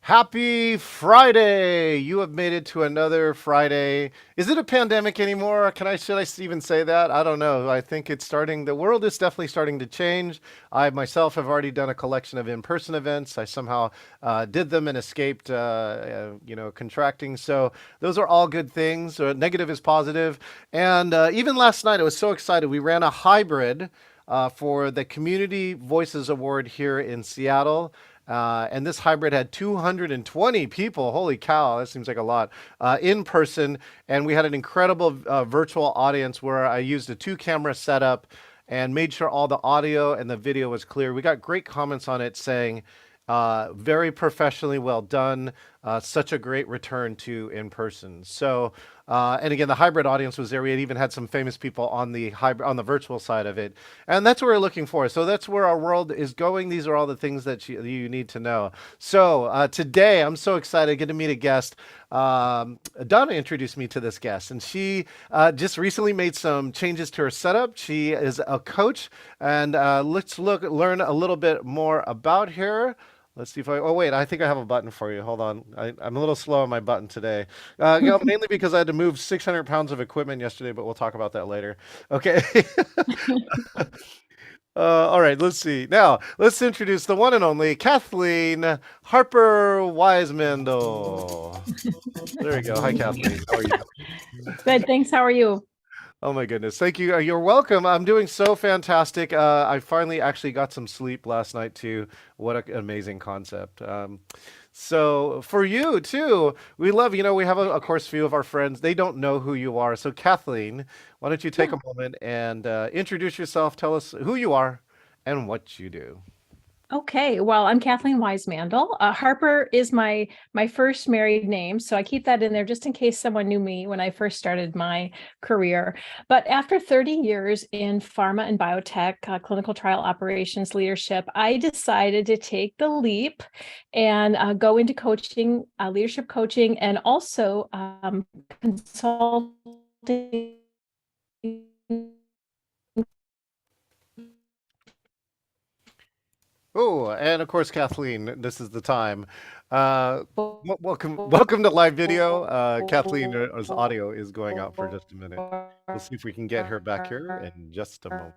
Happy Friday! You have made it to another Friday. Is it a pandemic anymore? Should I even say that? I don't know. I think it's starting. The world is definitely starting to change. I myself have already done a collection of in-person events. I somehow did them and escaped, contracting. So those are all good things. Negative is positive. And even last night, I was so excited. We ran a hybrid for the Community Voices Award here in Seattle. And this hybrid had 220 people. Holy cow, that seems like a lot in person. And we had an incredible virtual audience where I used a two-camera setup and made sure all the audio and the video was clear. We got great comments on it saying, very professionally well done. Such a great return to in person. So, and again, the hybrid audience was there. We had even had some famous people on the on the virtual side of it, and that's what we're looking for. So that's where our world is going. These are all the things that you need to know. So today, I'm so excited to get to meet a guest. Donna introduced me to this guest, and she just recently made some changes to her setup. She is a coach, and let's learn a little bit more about her. Let's see if I. Oh wait, I think I have a button for you. Hold on, I'm a little slow on my button today. Mainly because I had to move 600 pounds of equipment yesterday, but we'll talk about that later. Okay. All right, let's see. Now, let's introduce the one and only Kathleen Harper Wisemandle. There we go. Hi, Kathleen. How are you? Good, thanks. How are you? Oh my goodness. Thank you. You're welcome. I'm doing so fantastic. I finally actually got some sleep last night too. What an amazing concept. So for you too, we love, we have of course, few of our friends. They don't know who you are. So Kathleen, why don't you take Yeah. a moment and introduce yourself? Tell us who you are and what you do. Okay. Well, I'm Kathleen Wisemandle. Harper is my first married name, so I keep that in there just in case someone knew me when I first started my career. But after 30 years in pharma and biotech, clinical trial operations leadership, I decided to take the leap and go into coaching, leadership coaching, and also consulting. Oh, and of course, Kathleen, this is the time. Welcome to live video. Kathleen's audio is going out for just a minute. We'll see if we can get her back here in just a moment.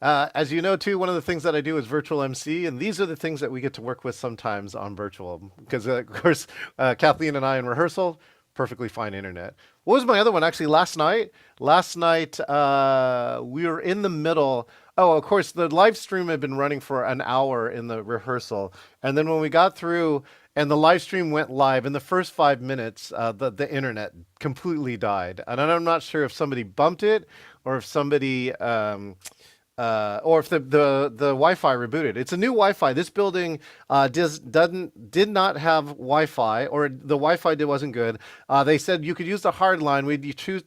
As you know, too, one of the things that I do is virtual MC, and these are the things that we get to work with sometimes on virtual. Because, of course, Kathleen and I in rehearsal, perfectly fine internet. What was my other one? Actually, last night we were in the middle. Oh, of course, the live stream had been running for an hour in the rehearsal, and then when we got through and the live stream went live in the first 5 minutes, the internet completely died, and I'm not sure if somebody bumped it or if somebody or if the Wi-Fi rebooted. It's a new Wi-Fi. This building did not have Wi-Fi, or the Wi-Fi wasn't good. They said you could use the hard line.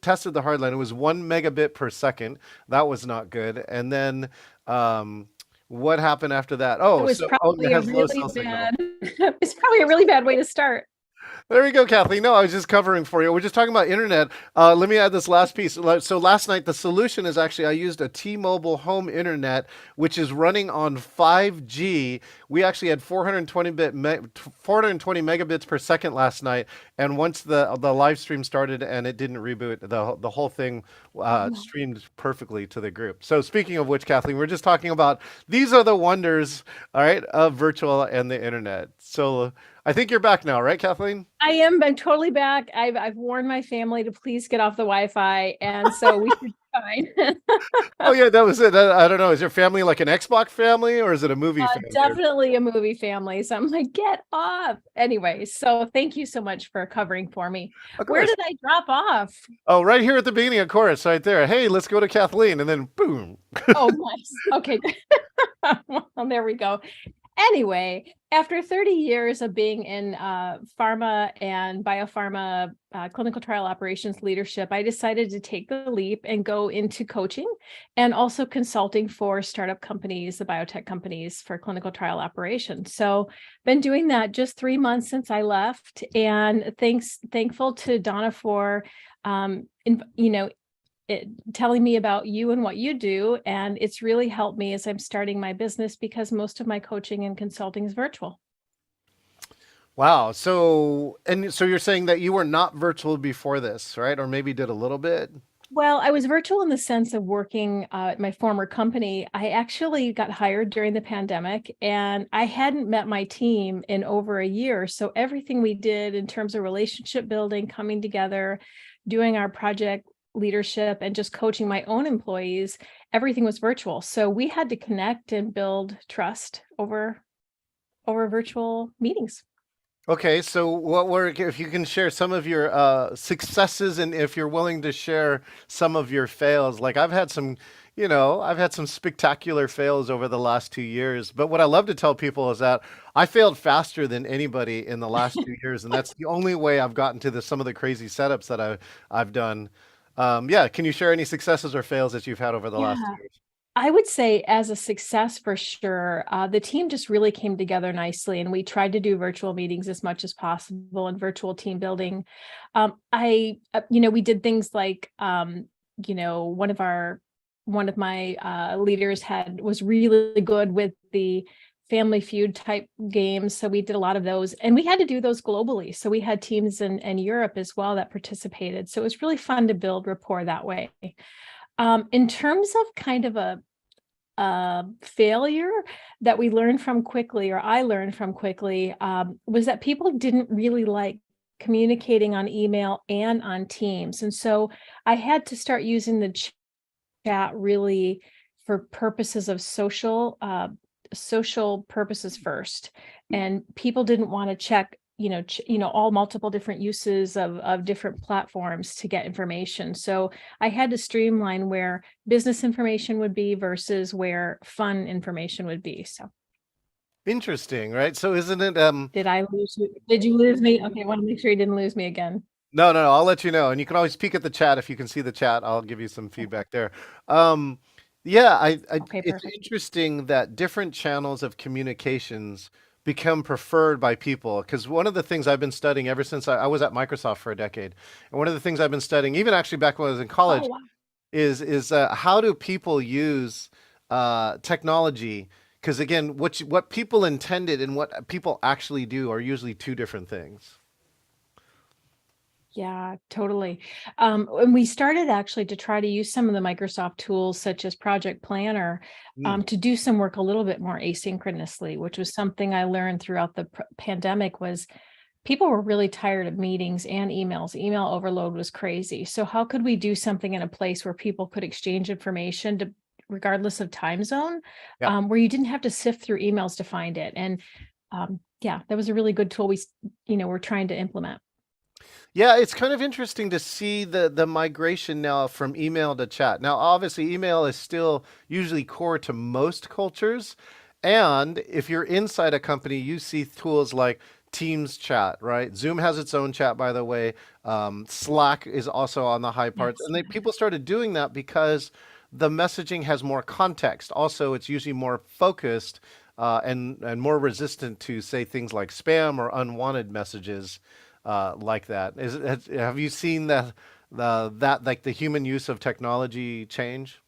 Tested the hard line. It was 1 megabit per second. That was not good. And then what happened after that? It was It probably a has low really cell signal. bad. It's probably a really bad way to start. There you go, Kathleen. No, I was just covering for you. We're just talking about internet. Let me add this last piece. So last night, the solution is actually I used a T-Mobile home internet, which is running on 5G. We actually had 420 megabits per second last night, and once the live stream started and it didn't reboot, the whole thing streamed perfectly to the group. So speaking of which, Kathleen, we're just talking about these are the wonders, all right, of virtual and the internet. So I think you're back now, right, Kathleen? I'm totally back. I've warned my family to please get off the Wi-Fi, and so we should be fine. Oh yeah, that was it. I don't know. Is your family like an Xbox family or is it a movie family? Definitely a movie family. So I'm like, get off. Anyway, so thank you so much for covering for me. Of Where course. did I drop off? Oh, right here at the beginning of chorus, right there. Hey, let's go to Kathleen, and then boom. Oh, nice. Okay. Well, there we go. Anyway, after 30 years of being in pharma and biopharma clinical trial operations leadership, I decided to take the leap and go into coaching and also consulting for startup companies, the biotech companies for clinical trial operations. So been doing that just 3 months since I left, and thankful to Donna for telling me about you and what you do. And it's really helped me as I'm starting my business because most of my coaching and consulting is virtual. Wow. So you're saying that you were not virtual before this, right? Or maybe did a little bit? Well, I was virtual in the sense of working at my former company. I actually got hired during the pandemic and I hadn't met my team in over a year. So everything we did in terms of relationship building, coming together, doing our project leadership and just coaching my own employees, everything was virtual. So we had to connect and build trust over virtual meetings. Okay, so what were, if you can share some of your successes and if you're willing to share some of your fails, like I've had some spectacular fails over the last 2 years. But what I love to tell people is that I failed faster than anybody in the last 2 years, and that's the only way I've gotten to some of the crazy setups that I've done. Yeah, can you share any successes or fails that you've had over the last Yeah. 2 years? I would say as a success for sure, the team just really came together nicely, and we tried to do virtual meetings as much as possible and virtual team building. We did things like, one of my leaders was really good with the Family Feud type games, so we did a lot of those, and we had to do those globally. So we had teams in Europe as well that participated. So it was really fun to build rapport that way. In terms of kind of a failure that we learned from quickly, or I learned from quickly, was that people didn't really like communicating on email and on Teams. And so I had to start using the chat really for purposes of social purposes first. And people didn't want to check, all multiple different uses of different platforms to get information. So I had to streamline where business information would be versus where fun information would be. So Interesting, right? So isn't it did I lose you? Did you lose me? Okay, I want to make sure you didn't lose me again. No, no, no, I'll let you know. And you can always peek at the chat if you can see the chat. I'll give you some feedback there. Um, yeah, Okay, it's perfect. interesting that different channels of communications become preferred by people. Because one of the things I've been studying ever since I was at Microsoft for a decade, and one of the things I've been studying, even actually back when I was in Oh, college, wow. is how do people use technology? Because again, what people intended and what people actually do are usually two different things. Yeah, totally. And we started actually to try to use some of the Microsoft tools such as Project Planner Mm, to do some work a little bit more asynchronously, which was something I learned throughout the pandemic was people were really tired of meetings and emails. Email overload was crazy. So how could we do something in a place where people could exchange information regardless of time zone, yeah. where you didn't have to sift through emails to find it? And yeah, that was a really good tool we're trying to implement. Yeah, it's kind of interesting to see the migration now from email to chat. Now, obviously, email is still usually core to most cultures. And if you're inside a company, you see tools like Teams chat, right? Zoom has its own chat, by the way. Slack is also on the high parts. Yes. And people started doing that because the messaging has more context. Also, it's usually more focused and more resistant to, say, things like spam or unwanted messages like that. Have you seen that like the human use of technology change?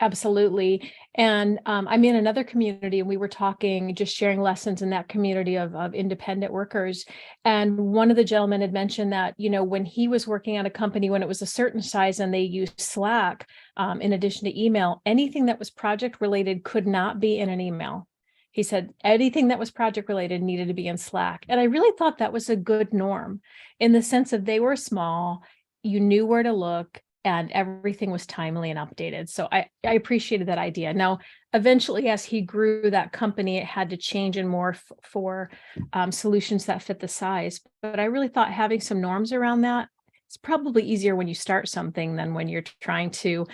Absolutely. And I'm in another community, and we were talking, just sharing lessons in that community of independent workers. And one of the gentlemen had mentioned that, when he was working at a company, when it was a certain size and they used Slack, in addition to email, anything that was project related could not be in an email. He said anything that was project related needed to be in Slack. And I really thought that was a good norm in the sense of they were small, you knew where to look, and everything was timely and updated. So I appreciated that idea. Now, eventually, as he grew that company, it had to change and morph for solutions that fit the size. But I really thought having some norms around that, it's probably easier when you start something than when you're trying to,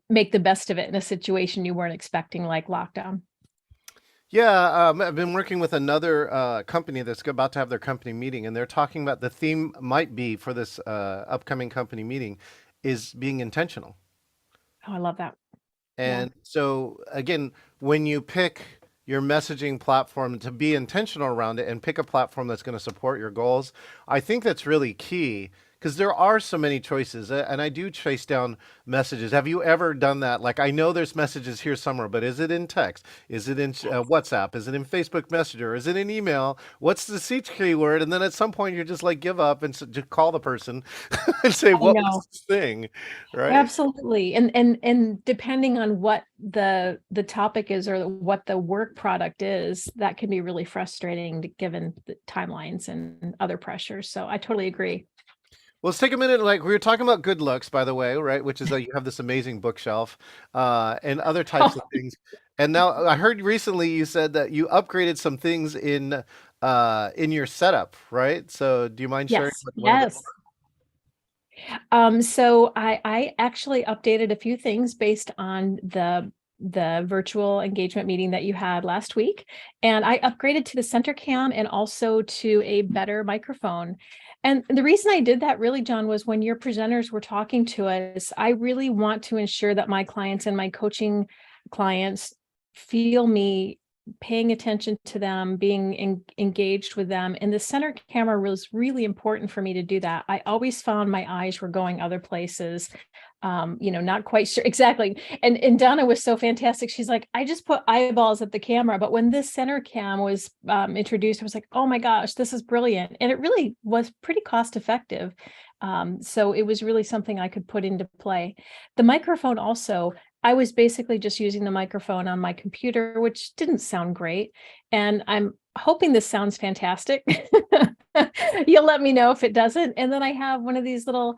make the best of it in a situation you weren't expecting, like lockdown. Yeah, I've been working with another company that's about to have their company meeting, and they're talking about the theme might be for this upcoming company meeting is being intentional. Oh, I love that. Yeah. And so, again, when you pick your messaging platform to be intentional around it and pick a platform that's going to support your goals, I think that's really key. because there are so many choices, and I do chase down messages. Have you ever done that? Like, I know there's messages here somewhere, but is it in text? Is it in WhatsApp? Is it in Facebook Messenger? Is it in email? What's the search keyword? And then at some point, you're just like, give up and just call the person and say, I what was know. this thing? Right? Absolutely. And depending on what the topic is or what the work product is, that can be really frustrating given the timelines and other pressures. So I totally agree. Well, let's take a minute. Like we were talking about good looks, by the way, right? Which is that you have this amazing bookshelf, and other types of things. And now I heard recently you said that you upgraded some things in your setup, right? So do you mind sharing Yes, what are they? yes. So I actually updated a few things based on the virtual engagement meeting that you had last week. And I upgraded to the center cam and also to a better microphone. And the reason I did that really, John, was when your presenters were talking to us, I really want to ensure that my clients and my coaching clients feel me paying attention to them, being engaged with them. And the center camera was really important for me to do that. I always found my eyes were going other places, not quite sure exactly. And Donna was so fantastic. She's like, I just put eyeballs at the camera. But when this center cam was introduced, I was like, oh my gosh, this is brilliant. And it really was pretty cost effective. So it was really something I could put into play. The microphone also, I was basically just using the microphone on my computer, which didn't sound great. And I'm hoping this sounds fantastic. You'll let me know if it doesn't. And then I have one of these little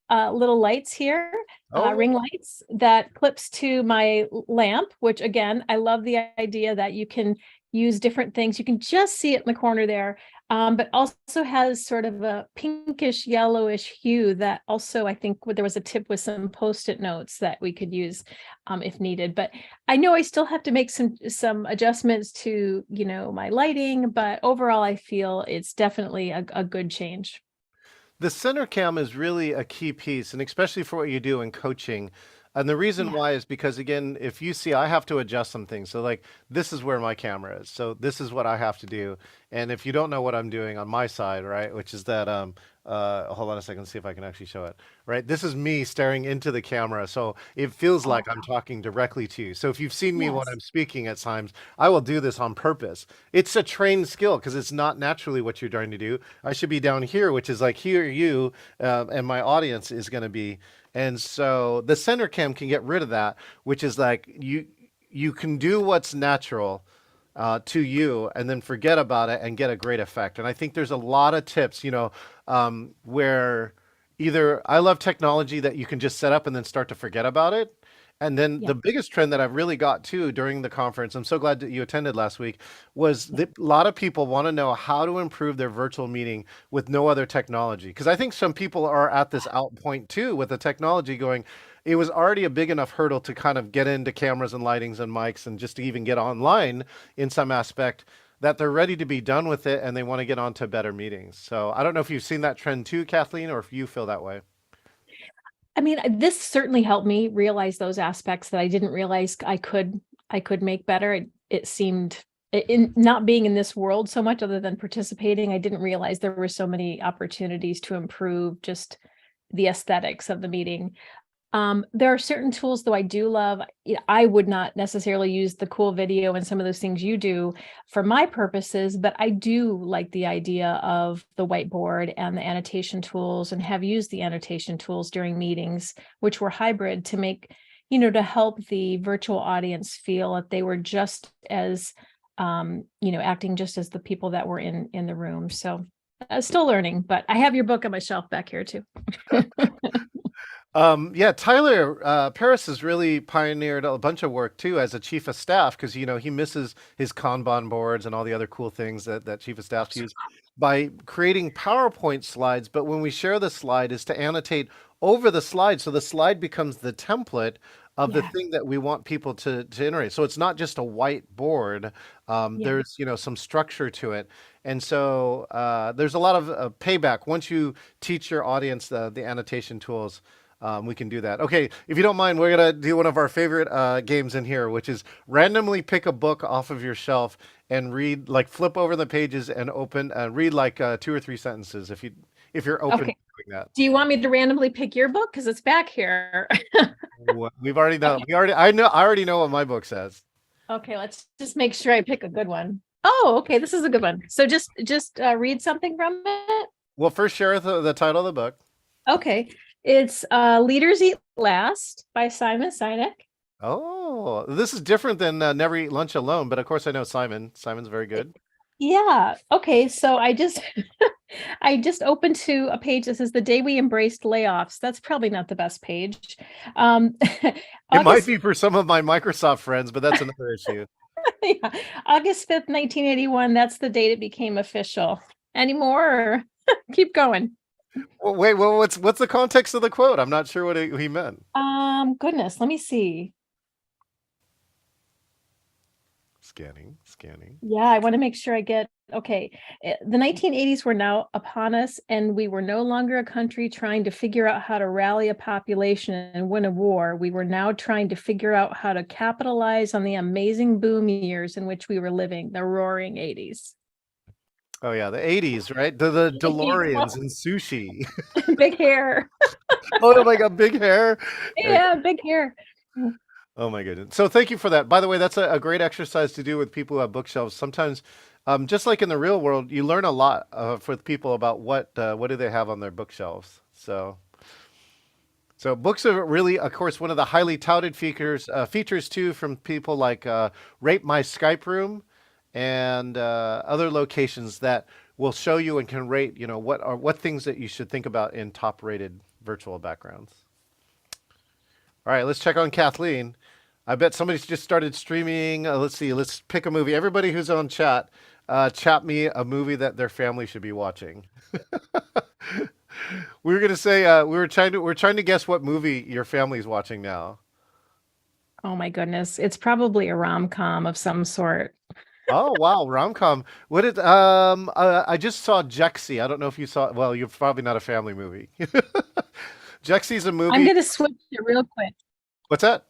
lights here, Oh, ring lights that clips to my lamp, which again, I love the idea that you can use different things. You can just see it in the corner there, but also has sort of a pinkish yellowish hue that also I think there was a tip with some post-it notes that we could use if needed. But I know I still have to make some adjustments to, my lighting, but overall I feel it's definitely a good change. the center cam is really a key piece, and especially for what you do in coaching. And the reason Yeah. why is because, again, if you see, I have to adjust some things. So, like, this is where my camera is. So, this is what I have to do. And if you don't know what I'm doing on my side, right, which is that, hold on a second, see if I can actually show it, right? This is me staring into the camera. So, it feels Oh, like I'm talking directly to you. So, if you've seen me when yes. I'm speaking at times, I will do this on purpose. It's a trained skill because it's not naturally what you're trying to do. I should be down here, which is like here, you, and my audience is going to be. And so the center cam can get rid of that, which is like you can do what's natural to you and then forget about it and get a great effect. And I think there's a lot of tips, where either I love technology that you can just set up and then start to forget about it. And then Yeah. the biggest trend that I've really got too during the conference, I'm so glad that you attended last week, was Yeah. that a lot of people want to know how to improve their virtual meeting with no other technology. Because I think some people are at this out point too with the technology going, it was already a big enough hurdle to kind of get into cameras and lightings and mics and just to even get online in some aspect that they're ready to be done with it and they want to get on to better meetings. So I don't know if you've seen that trend too, Kathleen, or if you feel that way. I mean, this certainly helped me realize those aspects that I didn't realize I could make better. It seemed in not being in this world so much other than participating, I didn't realize there were so many opportunities to improve just the aesthetics of the meeting. There are certain tools though I do love. I would not necessarily use the cool video and some of those things you do for my purposes, but I do like the idea of the whiteboard and the annotation tools and have used the annotation tools during meetings, which were hybrid to make, to help the virtual audience feel that they were just as, acting just as the people that were in the room. So still learning, but I have your book on my shelf back here too. Yeah, Tyler Paris has really pioneered a bunch of work too as a chief of staff because he misses his Kanban boards and all the other cool things that chief of staff use by creating PowerPoint slides. But when we share the slide, is to annotate over the slide, so the slide becomes the template of the Yeah. thing that we want people to iterate. So it's not just a white board. Yeah. There's some structure to it, and so there's a lot of payback once you teach your audience the annotation tools. We can do that. Okay, if you don't mind, we're gonna do one of our favorite games in here, which is randomly pick a book off of your shelf and read, like flip over the pages and read like 2 or 3 sentences if you're open. Okay. doing that. Do you want me to randomly pick your book? Because it's back here. We've already done. Okay. I already know what my book says. Okay, let's just make sure I pick a good one. Oh, okay, this is a good one. So just read something from it. Well, first share the title of the book. Okay. It's Leaders Eat Last by Simon Sinek. Oh, this is different than Never Eat Lunch Alone, but of course I know Simon. Simon's very good. Yeah. Okay. So I just I just opened to a page that says the day we embraced layoffs. That's probably not the best page. Um It might August be for some of my Microsoft friends, but that's another issue. yeah, August 5th, 1981. That's the date it became official. Any more? Keep going. Well, wait, well, what's the context of the quote? I'm not sure what he meant. Goodness, let me see. Scanning, scanning. Yeah, I want to make sure I get okay. The 1980s were now upon us, and we were no longer a country trying to figure out how to rally a population and win a war. We were now trying to figure out how to capitalize on the amazing boom years in which we were living, the roaring 80s. Oh yeah, the 80s, right? The DeLoreans and sushi. Big hair. Oh my God, big hair. Yeah, big hair. Oh my goodness. So thank you for that. By the way, that's a great exercise to do with people who have bookshelves. Sometimes, just like in the real world, you learn a lot for people about what do they have on their bookshelves. So books are really, of course, one of the highly touted features too from people like Rate My Skype Room and other locations that will show you and can rate, what things that you should think about in top rated virtual backgrounds. All right, let's check on Kathleen. I bet somebody's just started streaming. Let's see. Let's pick a movie. Everybody who's on chat, chat me a movie that their family should be watching. We were gonna say we're trying to guess what movie your family's watching now. Oh my goodness. It's probably a rom-com of some sort. Oh wow, rom-com. What did I just saw Jexy. I don't know if you saw. Well, you're probably not a family movie. Jexy's a I'm movie. gonna switch it real quick. What's that?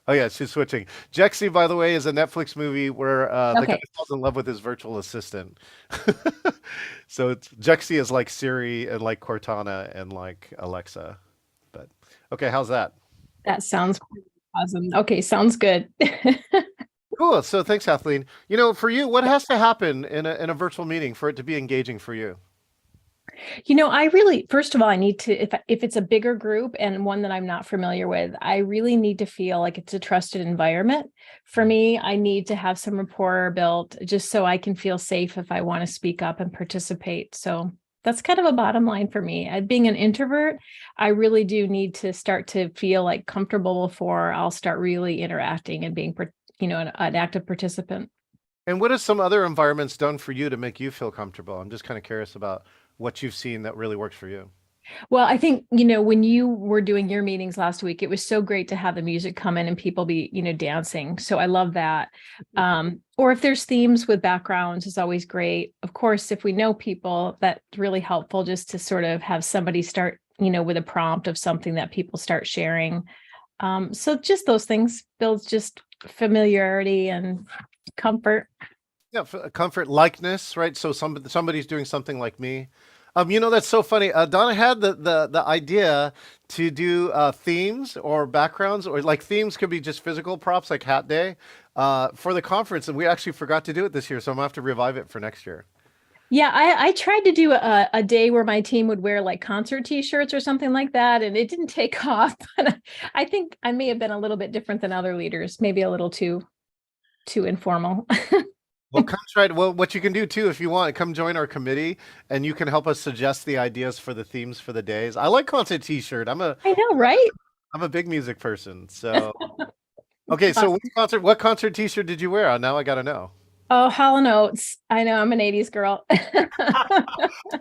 Oh yeah, she's switching. Jexy, by the way, is a Netflix movie where the guy Okay. falls in love with his virtual assistant. So it's Jexy is like Siri and like Cortana and like Alexa. But okay, how's that? That sounds awesome. Okay, sounds good. Cool. So thanks, Kathleen. For you, what has to happen in a virtual meeting for it to be engaging for you? I really, first of all, I need to, if it's a bigger group and one that I'm not familiar with, I really need to feel like it's a trusted environment. For me, I need to have some rapport built just so I can feel safe if I want to speak up and participate. So that's kind of a bottom line for me. Being an introvert, I really do need to start to feel like comfortable before I'll start really interacting and being, an active participant. And what have some other environments done for you to make you feel comfortable? I'm just kind of curious about what you've seen that really works for you. Well, I think, when you were doing your meetings last week, it was so great to have the music come in and people be, dancing. So I love that. Or if there's themes with backgrounds, it's always great. Of course, if we know people, that's really helpful just to sort of have somebody start, with a prompt of something that people start sharing. So just those things builds just familiarity and comfort. Yeah, comfort likeness, right? So somebody's doing something like me. That's so funny. Donna had the idea to do themes or backgrounds, or like themes could be just physical props, like Hat Day, for the conference, and we actually forgot to do it this year, so I'm gonna have to revive it for next year. Yeah, I tried to do a day where my team would wear like concert t-shirts or something like that, and it didn't take off. But I think I may have been a little bit different than other leaders, maybe a little too informal. Well, come try it. Well, what you can do too, if you want, come join our committee, and you can help us suggest the ideas for the themes for the days. I like concert T-shirt. I know, right? I'm a big music person. So okay, so what concert T-shirt did you wear? Now I gotta know. Oh, Hall & Oates. I know I'm an 80s girl.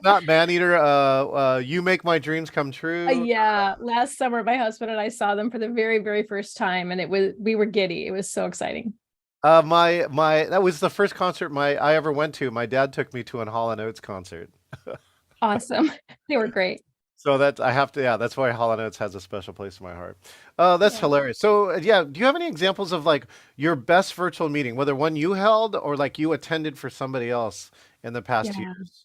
Not Maneater. You make my dreams come true. Yeah, last summer my husband and I saw them for the very, very first time, and we were giddy. It was so exciting. My that was the first concert I ever went to. My dad took me to an Hall and Oates concert. Awesome. They were great. So I have to, yeah, that's why Hall and Oates has a special place in my heart. That's Yeah. hilarious. So yeah, do you have any examples of like your best virtual meeting, whether one you held or like you attended for somebody else in the past Yeah. years?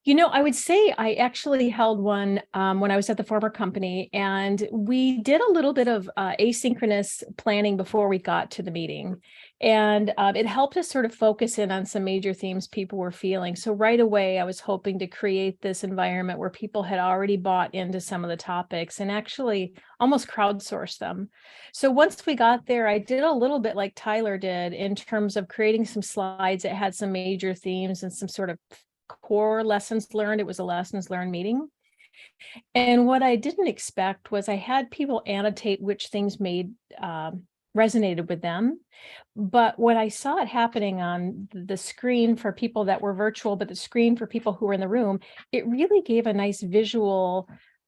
I would say I actually held one when I was at the former company, and we did a little bit of asynchronous planning before we got to the meeting. And it helped us sort of focus in on some major themes people were feeling. So right away, I was hoping to create this environment where people had already bought into some of the topics and actually almost crowdsource them. So once we got there, I did a little bit like Tyler did in terms of creating some slides that had some major themes and some sort of core lessons learned. It was a lessons learned meeting. And what I didn't expect was I had people annotate which things made resonated with them. But when I saw it happening on the screen for people that were virtual, but the screen for people who were in the room, it really gave a nice visual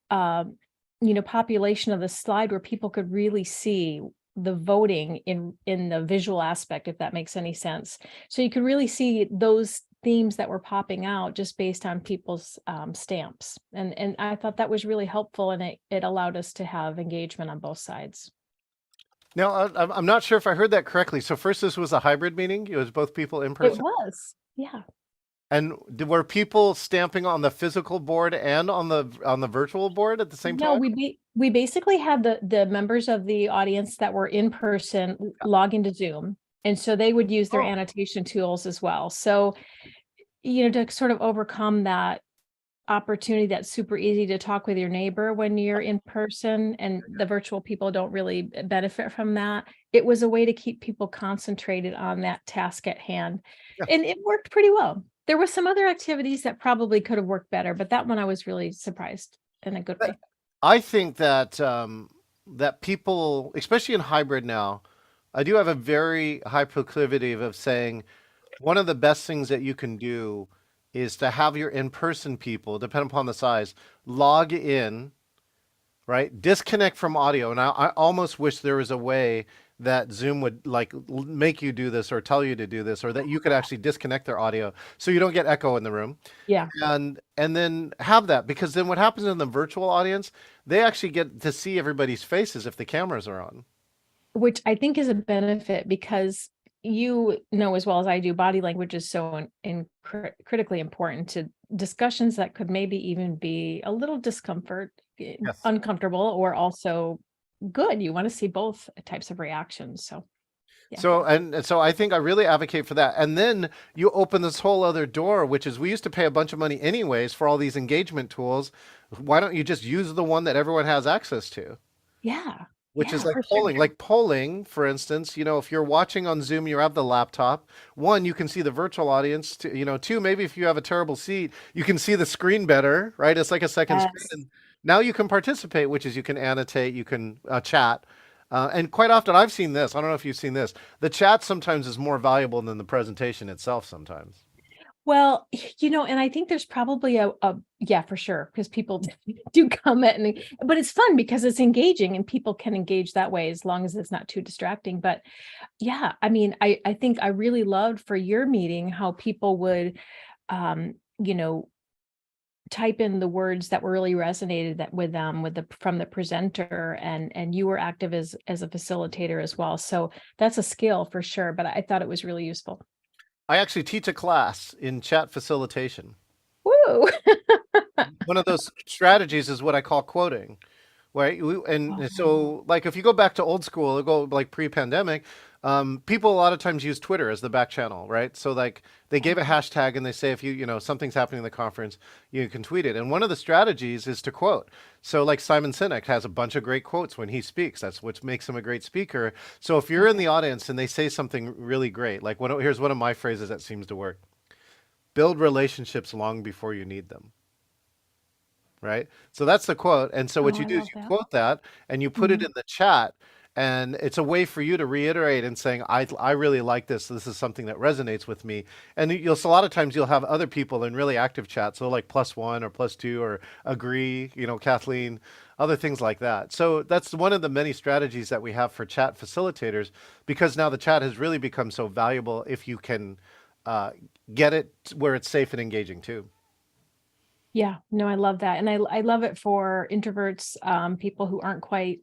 population of the slide where people could really see the voting in the visual aspect, if that makes any sense. So you could really see those themes that were popping out just based on people's stamps. And I thought that was really helpful, and it allowed us to have engagement on both sides. Now, I'm not sure if I heard that correctly. So first, this was a hybrid meeting. It was both people in It person. was, yeah. And were people stamping on the physical board and on the virtual board at the same No, time? we basically had the members of the audience that were in person log into Zoom. And so they would use their Oh, annotation tools as well. So, to sort of overcome that opportunity that's super easy to talk with your neighbor when you're in person, and the virtual people don't really benefit from that. It was a way to keep people concentrated on that task at hand. yeah. And it worked pretty well. There were some other activities that probably could have worked better, but that one I was really surprised in a good way. I think that that people, especially in hybrid now, I do have a very high proclivity of saying one of the best things that you can do is to have your in-person people, depending upon the size, log in, right? Disconnect from audio. And I almost wish there was a way that Zoom would like make you do this or tell you to do this, or that you could actually disconnect their audio so you don't get echo in the room. Yeah. And then have that, because then what happens in the virtual audience, they actually get to see everybody's faces if the cameras are on. Which I think is a benefit because you know as well as I do, body language is so critically important to discussions that could maybe even be a little Yes. uncomfortable, or also good. You want to see both types of reactions. So yeah. So I think I really advocate for that. And then you open this whole other door, which is we used to pay a bunch of money anyways for all these engagement tools. Why don't you just use the one that everyone has access to? Yeah. Which is Yeah, like for sure. polling. Like polling, for instance, if you're watching on Zoom, you have the laptop. One, you can see the virtual audience. Two, maybe if you have a terrible seat, you can see the screen better, right? It's like a second screen. Yes. And now you can participate, which is you can annotate, you can chat. And quite often, I've seen this. I don't know if you've seen this. The chat sometimes is more valuable than the presentation itself sometimes. Well, and I think there's probably yeah, for sure, because people do comment, but it's fun because it's engaging and people can engage that way as long as it's not too distracting. But yeah, I mean, I think I really loved for your meeting how people would, um, you know, type in the words that were really resonated with them from the presenter, and you were active as a facilitator as well. So that's a skill for sure, but I thought it was really useful. I actually teach a class in chat facilitation. Woo! One of those strategies is what I call quoting. Right. And Oh, so, like, if you go back to old school, go like pre-pandemic, people a lot of times use Twitter as the back channel, right? So, like, they gave a hashtag and they say if something's happening in the conference, you can tweet it. And one of the strategies is to quote. So, like, Simon Sinek has a bunch of great quotes when he speaks. That's what makes him a great speaker. So, if you're in okay. the audience and they say something really great, like here's one of my phrases that seems to work: build relationships long before you need them. Right? So that's the quote. And so what Oh, you I do is love you that. quote that and you put it Mhm. in the chat. And it's a way for you to reiterate and saying, I really like this. This is something that resonates with me. And a lot of times you'll have other people in really active chat. So like +1 or +2 or agree, Kathleen, other things like that. So that's one of the many strategies that we have for chat facilitators, because now the chat has really become so valuable if you can uh, get it where it's safe and engaging too. Yeah, no, I love that. And I love it for introverts, people who aren't quite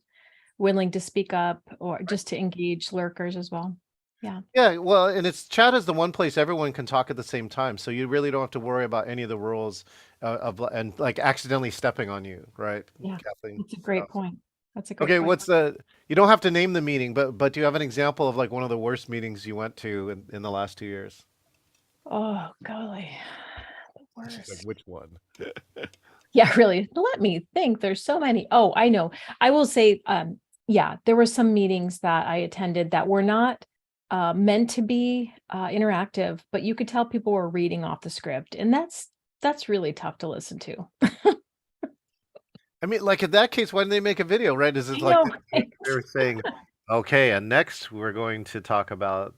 willing to speak up, or just to engage lurkers as well. Yeah. Yeah, well, and it's chat is the one place everyone can talk at the same time, so you really don't have to worry about any of the rules of and like accidentally stepping on you, right, Yeah. Kathleen? That's a So, great point. That's a great okay, point. what's the? You don't have to name the meeting, but do you have an example of like one of the worst meetings you went to in the last 2 years? Oh, golly. The She's like, worst. which one? Yeah, really. Let me think. There's so many. Oh, I know. I will say, yeah, there were some meetings that I attended that were not meant to be interactive, but you could tell people were reading off the script, and that's really tough to listen to. I mean, like in that case, why didn't they make a video, right? Is it I like know. they're saying, okay, and next we're going to talk about,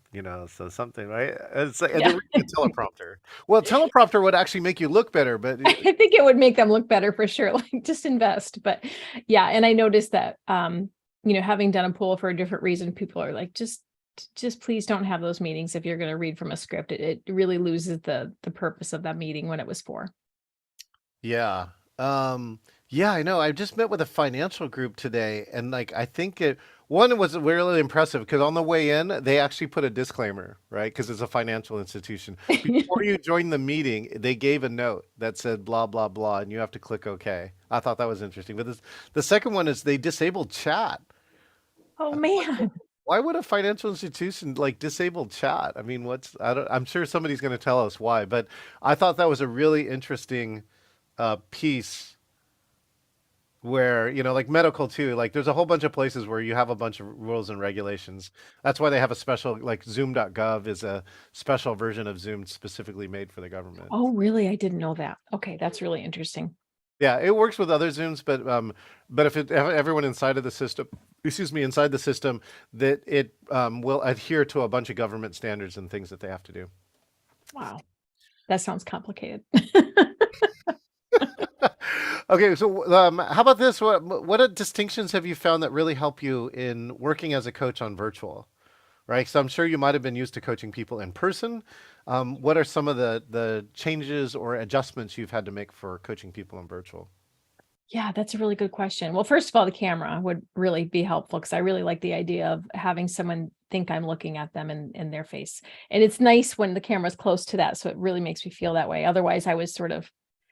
so something, right? It's like, and they're Yeah. reading a teleprompter. Well, teleprompter would actually make you look better, but I think it would make them look better for sure. Like just invest. But yeah, and I noticed that having done a poll for a different reason, people are like, just please don't have those meetings if you're going to read from a script. It really loses the purpose of that meeting when it was for. yeah. Yeah, I know. I just met with a financial group today, and like I think one was really impressive because on the way in, they actually put a disclaimer, right? Because it's a financial institution. Before you join the meeting, they gave a note that said blah blah blah, and you have to click OK. I thought that was interesting. But the second one is they disabled chat. Oh I'm like, man. why would a financial institution like disable chat? I mean, I'm sure somebody's going to tell us why, but I thought that was a really interesting piece where like medical too, like there's a whole bunch of places where you have a bunch of rules and regulations. That's why they have a special, like zoom.gov is a special version of Zoom specifically made for the government. Oh, really? I didn't know that. Okay, that's really interesting. Yeah, it works with other Zooms, but if everyone inside of the system, excuse me, inside the system, that it will adhere to a bunch of government standards and things that they have to do. Wow. That sounds complicated. Okay, so how about this? What distinctions have you found that really help you in working as a coach on virtual? Right? So I'm sure you might have been used to coaching people in person. What are some of the changes or adjustments you've had to make for coaching people in virtual? Yeah, that's a really good question. Well, first of all, the camera would really be helpful because I really like the idea of having someone think I'm looking at them in their face. And it's nice when the camera's close to that. So it really makes me feel that way. Otherwise,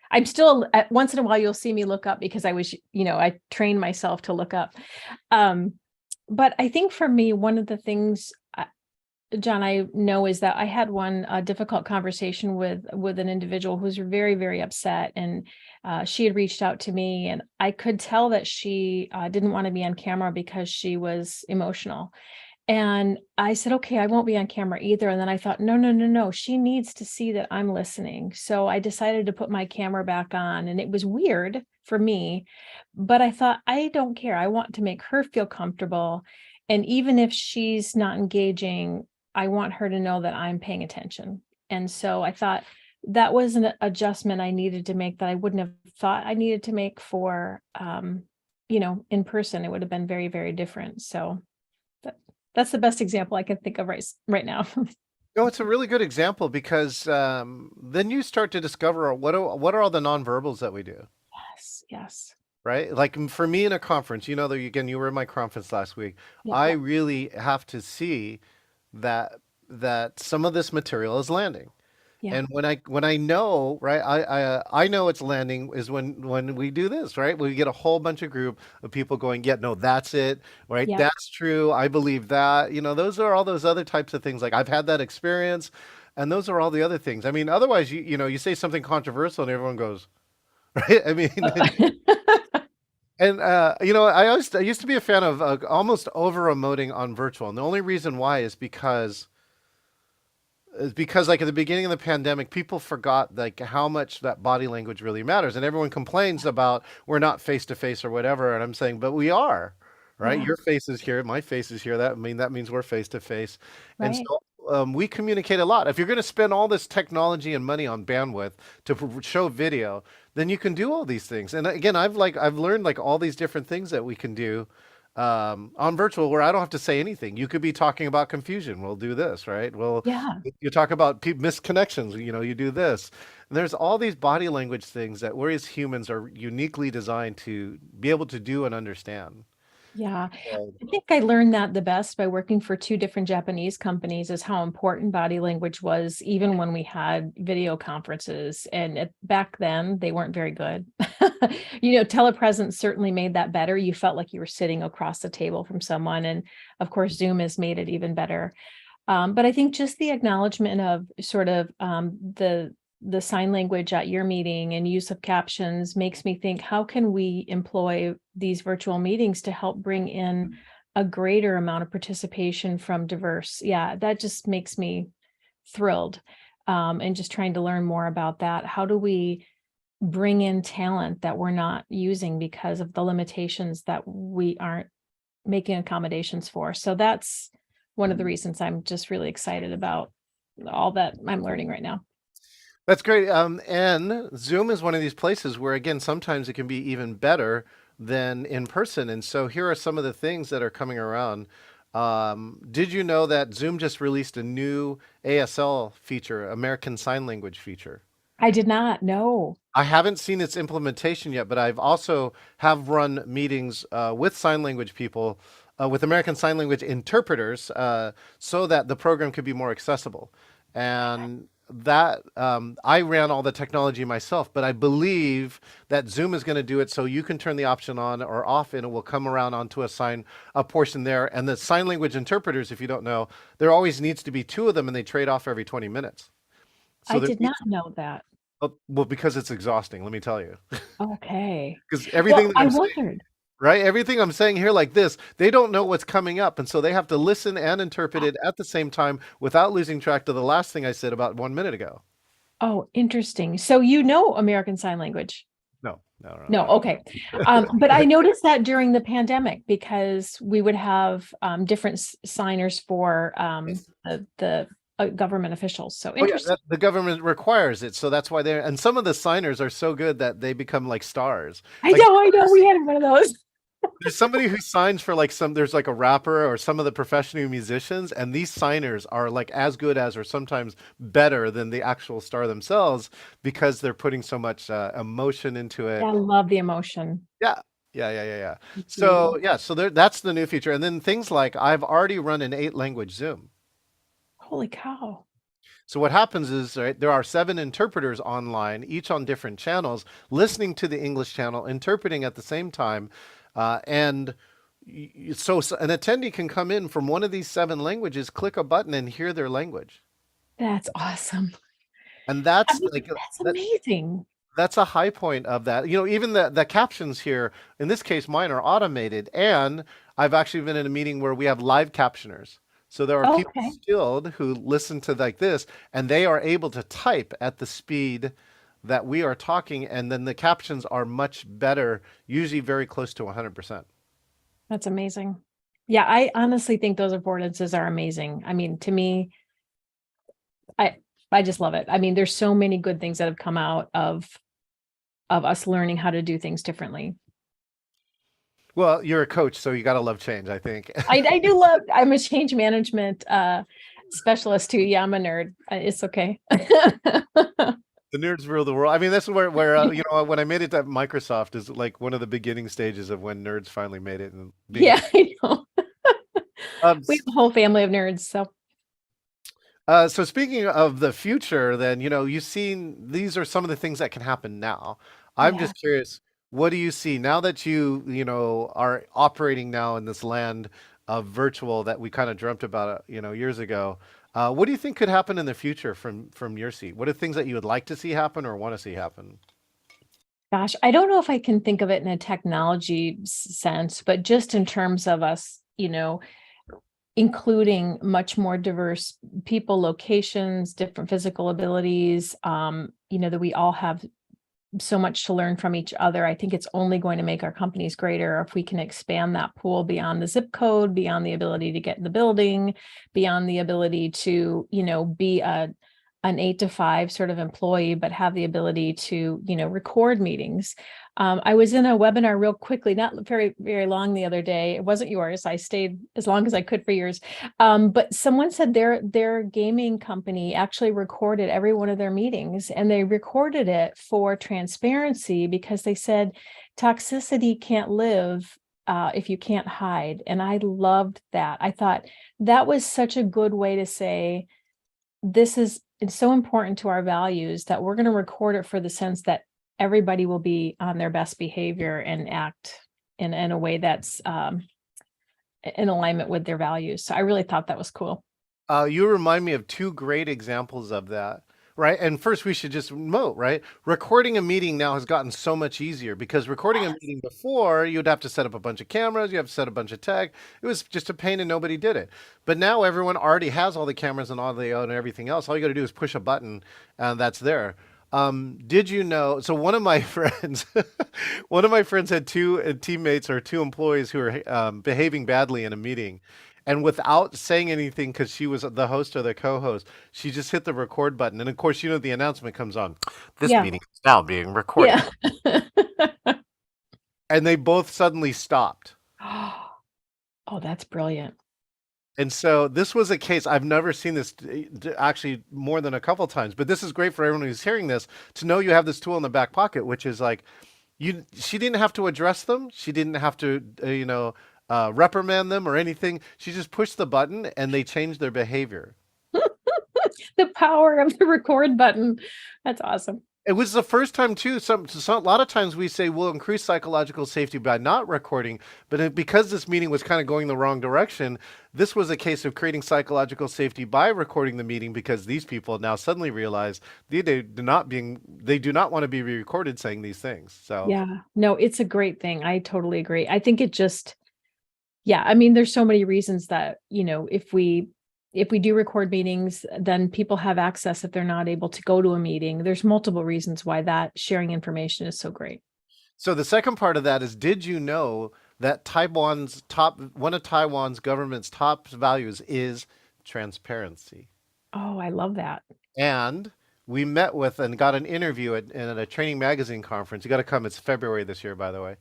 I'm still, once in a while, you'll see me look up because I trained myself to look up. Um, but I think for me, one of the things, John, I know is that I had one difficult conversation with an individual who's very, very upset, and she had reached out to me, and I could tell that she didn't want to be on camera because she was emotional. And I said, okay, I won't be on camera either. And then I thought, no, no, no, no, she needs to see that I'm listening. So I decided to put my camera back on, and it was weird for me, but I thought, I don't care. I want to make her feel comfortable. And even if she's not engaging, I want her to know that I'm paying attention. And so I thought that was an adjustment I needed to make that I wouldn't have thought I needed to make for, in person. It would have been very, very different. So that's the best example I can think of right now. No, it's a really good example because then you start to discover what are all the nonverbals that we do, Yes, yes. right? Like for me in a conference, that again you were in my conference last week. Yeah, I really have to see that some of this material is landing. yeah, And when I know, right, I know it's landing is when we do this, right? We get a whole bunch of group of people going, yeah, no, that's it, right? yeah. That's true. I believe that. Those are all those other types of things. Like I've had that experience, and those are all the other things. I mean, otherwise, you say something controversial and everyone goes, right? I mean, and I used to be a fan of almost over emoting on virtual, and the only reason why is because like at the beginning of the pandemic, people forgot like how much that body language really matters, and everyone complains about we're not face to face or whatever, and I'm saying, but we are, right? Yeah, Your face is here, my face is here. That means we're face to face, and right. so we communicate a lot. If you're going to spend all this technology and money on bandwidth to show video, then you can do all these things. And again, I've learned like all these different things that we can do on virtual where I don't have to say anything. You could be talking about confusion. We'll do this, right? Well, Yeah, you talk about misconnections. You do this. And there's all these body language things that we as humans are uniquely designed to be able to do and understand. Yeah, So, I think I learned that the best by working for two different Japanese companies is how important body language was, even when we had video conferences. And back then, they weren't very good. Telepresence certainly made that better. You felt like you were sitting across the table from someone. And of course, Zoom has made it even better. But I think just the acknowledgement of sort of the sign language at your meeting and use of captions makes me think, how can we employ these virtual meetings to help bring in a greater amount of participation from diverse? Yeah, that just makes me thrilled. And just trying to learn more about that. How do we bring in talent that we're not using because of the limitations that we aren't making accommodations for? So that's one of the reasons I'm just really excited about all that I'm learning right now. that's great. And Zoom is one of these places where, again, sometimes it can be even better than in person. And so here are some of the things that are coming around. Did you know that Zoom just released a new ASL feature, American Sign Language feature? I did not know. I haven't seen its implementation yet, but I've also have run meetings with sign language people, with American Sign Language interpreters, so that the program could be more accessible. And that I ran all the technology myself, but I believe that Zoom is going to do it so you can turn the option on or off, and it will come around onto a portion there. And the sign language interpreters, if you don't know, there always needs to be two of them, and they trade off every 20 minutes. So I there did not needs know that. well, because it's exhausting, let me tell you. Okay. Because everything Well, that I I'm saying, wondered. right? Everything I'm saying here like this, they don't know what's coming up. And so they have to listen and interpret it at the same time without losing track of the last thing I said about 1 minute ago. Oh, interesting. So you know American Sign Language? No, no, no, No, no. okay. But I noticed that during the pandemic because we would have different signers for Yes. the government officials. So Oh yeah, interesting. the government requires it, so that's why they're. And some of the signers are so good that they become like stars. Like I know. We had one of those. there's somebody who signs for like there's like a rapper or some of the professional musicians, and these signers are like as good as or sometimes better than the actual star themselves because they're putting so much emotion into I it. love the emotion. Yeah. Yeah. Agreed. So yeah, so that's the new feature. And then things like I've already run an 8 language Zoom. Holy cow. So what happens is, right, there are 7 interpreters online, each on different channels, listening to the English channel, interpreting at the same time, and so an attendee can come in from one of these 7 languages, click a button, and hear their language. That's awesome. And I that's mean, like that's that, amazing. that's a high point of that. Even the captions here, in this case, mine are automated, and I've actually been in a meeting where we have live captioners. So there are people Okay. skilled who listen to like this, and they are able to type at the speed that we are talking, and then the captions are much better, usually very close to 100%. That's amazing. Yeah, I honestly think those affordances are amazing. I mean, to me, I I just love it. I mean, there's so many good things that have come out of us learning how to do things differently. Well, you're a coach, so you got to love change, I think. I do love, I'm a change management specialist too. Yeah, I'm a nerd. It's okay. The nerds rule the world. I mean, that's where when I made it to Microsoft is like one of the beginning stages of when nerds finally made it and being. Yeah, I know. Um, We have a whole family of nerds. So so speaking of the future, then, you've seen these are some of the things that can happen now. I'm yeah. just curious, what do you see now that are operating now in this land of virtual that we kind of dreamt about, years ago? What do you think could happen in the future from your seat? What are things that you would like to see happen or want to see happen? Gosh, I don't know if I can think of it in a technology sense, but just in terms of us, including much more diverse people, locations, different physical abilities, that we all have so much to learn from each other. I think it's only going to make our companies greater if we can expand that pool beyond the zip code, beyond the ability to get in the building, beyond the ability to, be an 8 to 5 sort of employee, but have the ability to, record meetings. I was in a webinar real quickly, not very, very long the other day. It wasn't yours. I stayed as long as I could for yours. But someone said their gaming company actually recorded every one of their meetings, and they recorded it for transparency because they said toxicity can't live if you can't hide. And I loved that. I thought that was such a good way to say, it's so important to our values that we're going to record it for the sense that everybody will be on their best behavior and act in a way that's in alignment with their values. So I really thought that was cool. You remind me of two great examples of that, right? And first, we should just note, right? Recording a meeting now has gotten so much easier because recording a meeting before, you'd have to set up a bunch of cameras, you have to set a bunch of tech. It was just a pain and nobody did it. But now everyone already has all the cameras and all the and everything else. All you got to do is push a button and that's there. Did you know? So one of my friends, one of my friends had two teammates or two employees who were behaving badly in a meeting, and without saying anything, because she was the host or the co-host, she just hit the record button, and of course, you know the announcement comes on. This Yeah. meeting is now being recorded, Yeah. and they both suddenly stopped. Oh, that's brilliant. And so this was a case I've never seen this actually more than a couple times, but this is great for everyone who's hearing this to know you have this tool in the back pocket, which is like she didn't have to address them. She didn't have to, reprimand them or anything. She just pushed the button and they changed their behavior. The power of the record button. That's awesome. It was the first time too. A lot of times we say we'll increase psychological safety by not recording, but because this meeting was kind of going the wrong direction, this was a case of creating psychological safety by recording the meeting because these people now suddenly realize they do not want to be recorded saying these things. So Yeah, no, it's a great thing. I totally agree. I think it just, yeah, I mean, there's so many reasons that, if we do record meetings, then people have access if they're not able to go to a meeting. There's multiple reasons why that sharing information is so great. So the second part of that is, did you know that one of Taiwan's government's top values is transparency? Oh, I love that. And we met with and got an interview at a training magazine conference. You got to come. It's February this year, by the way.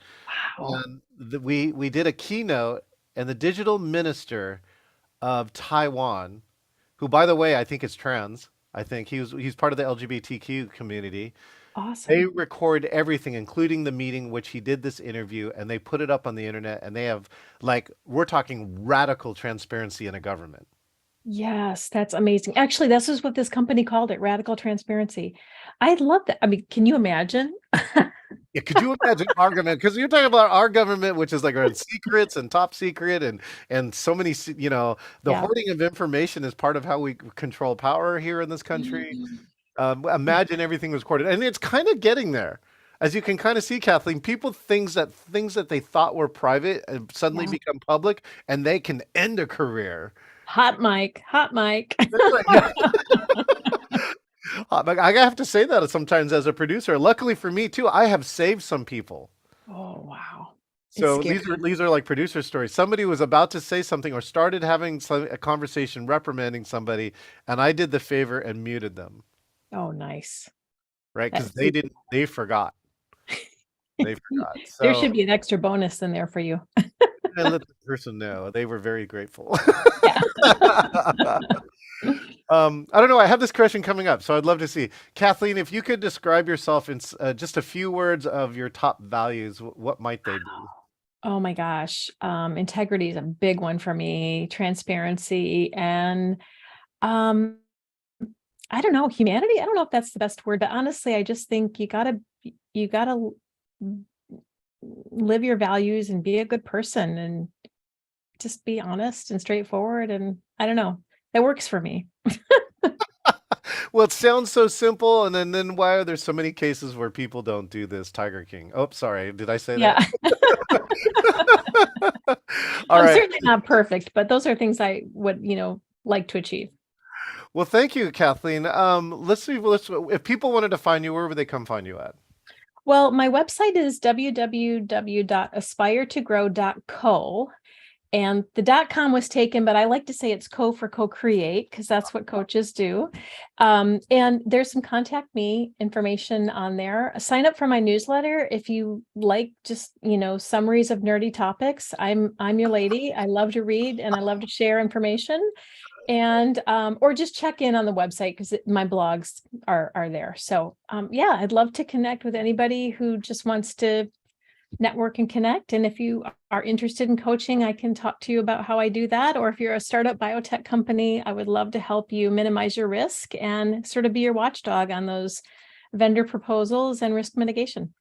Wow. And we did a keynote, and the digital minister of Taiwan, who, by the way, I think is trans. I think he's part of the LGBTQ community. They Awesome. record everything, including the meeting which he did this interview, and they put it up on the internet. And they have, like, we're talking radical transparency in a government. Yes, that's amazing. Actually, this is what this company called it, radical transparency. I love that. I mean, can you imagine? Yeah, could you imagine our government? Because you're talking about our government, which is like our secrets and top secret, and so many, the Yeah. hoarding of information is part of how we control power here in this country. Imagine everything was recorded, and it's kind of getting there, as you can kind of see, Kathleen. People things that they thought were private suddenly Yeah. become public, and they can end a career. Hot mic, hot mic. That's like, yeah. I have to say that sometimes as a producer. Luckily for me too, I have saved some people. Oh, wow. It's So scary. these are like producer stories. Somebody was about to say something or started having a conversation reprimanding somebody, and I did the favor and muted them, Oh, nice. right? Because See, they forgot. They forgot. there So should be an extra bonus in there for you. I let the person know. They were very grateful. Yeah. I don't know. I have this question coming up, so I'd love to see. Kathleen, if you could describe yourself in just a few words of your top values, what might they be? Oh my gosh. Integrity is a big one for me, transparency, and um I don't know, humanity. I don't know if that's the best word, but honestly, I just think you gotta live your values and be a good person and just be honest and straightforward. And I don't know, that works for me. Well, it sounds so simple, and then why are there so many cases where people don't do this? Tiger King. Oh, sorry. Did I say that? Yeah. All I'm right. certainly not perfect, but those are things I would, like to achieve. Well, thank you, Kathleen. Let's see. If people wanted to find you, where would they come find you at? Well, my website is www.aspiretogrowco. And the .com was taken, but I like to say it's co for co-create because that's what coaches do. And there's some contact me information on there. Sign up for my newsletter if you like just, summaries of nerdy topics. I'm your lady. I love to read and I love to share information. And or just check in on the website because my blogs are there. So yeah, I'd love to connect with anybody who just wants to network and connect. And if you are interested in coaching, I can talk to you about how I do that. Or if you're a startup biotech company, I would love to help you minimize your risk and sort of be your watchdog on those vendor proposals and risk mitigation.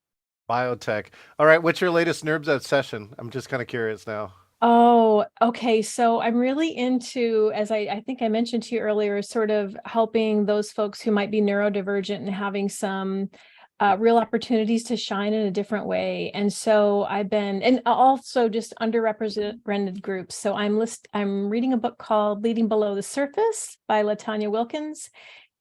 Biotech. All right. What's your latest NERBS obsession? I'm just kind of curious now. Oh, okay. So I'm really into, as I think I mentioned to you earlier, sort of helping those folks who might be neurodivergent and having some real opportunities to shine in a different way. And so I've been, and also just underrepresented groups. So I'm reading a book called Leading Below the Surface by LaTanya Wilkins.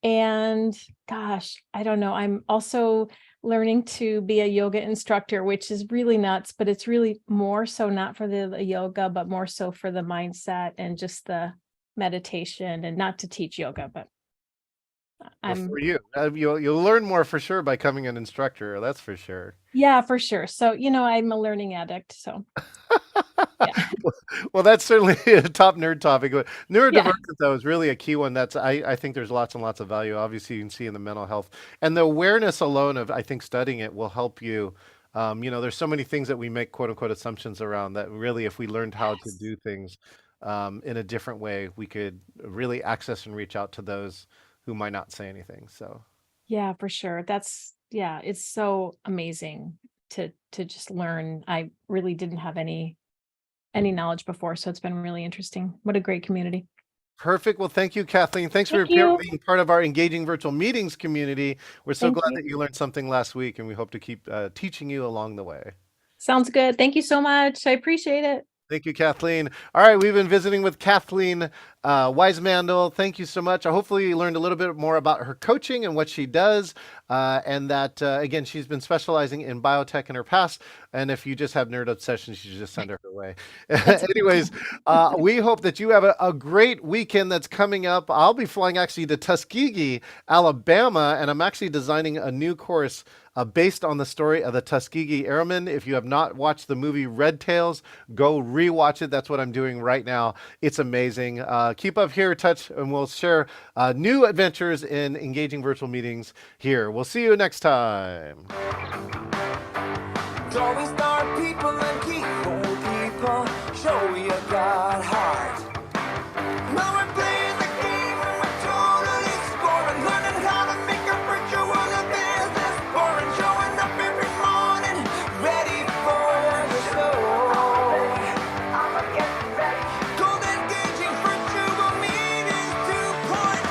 And gosh, I don't know. I'm also learning to be a yoga instructor, which is really nuts, but it's really more so not for the yoga, but more so for the mindset and just the meditation, and not to teach yoga, but Well, I'm, for you, you'll learn more for sure by becoming an instructor. That's for sure. yeah, for sure. So, I'm a learning addict. So yeah, Well, that's certainly a top nerd topic. But yeah, neurodivergent, though, is really a key one. I think there's lots and lots of value. Obviously, you can see in the mental health and the awareness alone of, I think, studying it will help you. There's so many things that we make quote unquote assumptions around that really, if we learned how to yes. do things in a different way, we could really access and reach out to those who might not say anything. So. Yeah, for sure. Yeah, it's so amazing to just learn. I really didn't have any knowledge before, so it's been really interesting. What a great community. Perfect. Well, thank you, Kathleen. Thanks for Thank you. being part of our engaging virtual meetings community. We're so Thank glad you. that you learned something last week, and we hope to keep teaching you along the way. Sounds good. Thank you so much. I appreciate it. Thank you, Kathleen. All right, we've been visiting with Kathleen Wisemandle. Thank you so much. Hopefully, you learned a little bit more about her coaching and what she does, and that again, she's been specializing in biotech in her past. And if you just have nerd obsessions, you should just send her way. That's Anyways, we hope that you have a great weekend that's coming up. I'll be flying actually to Tuskegee, Alabama, and I'm actually designing a new course based on the story of the Tuskegee Airmen. If you have not watched the movie Red Tails, go rewatch it. That's what I'm doing right now. It's amazing. Keep up here, touch, and we'll share new adventures in engaging virtual meetings here. We'll see you next time. Always start people and keep old people. Show you God how.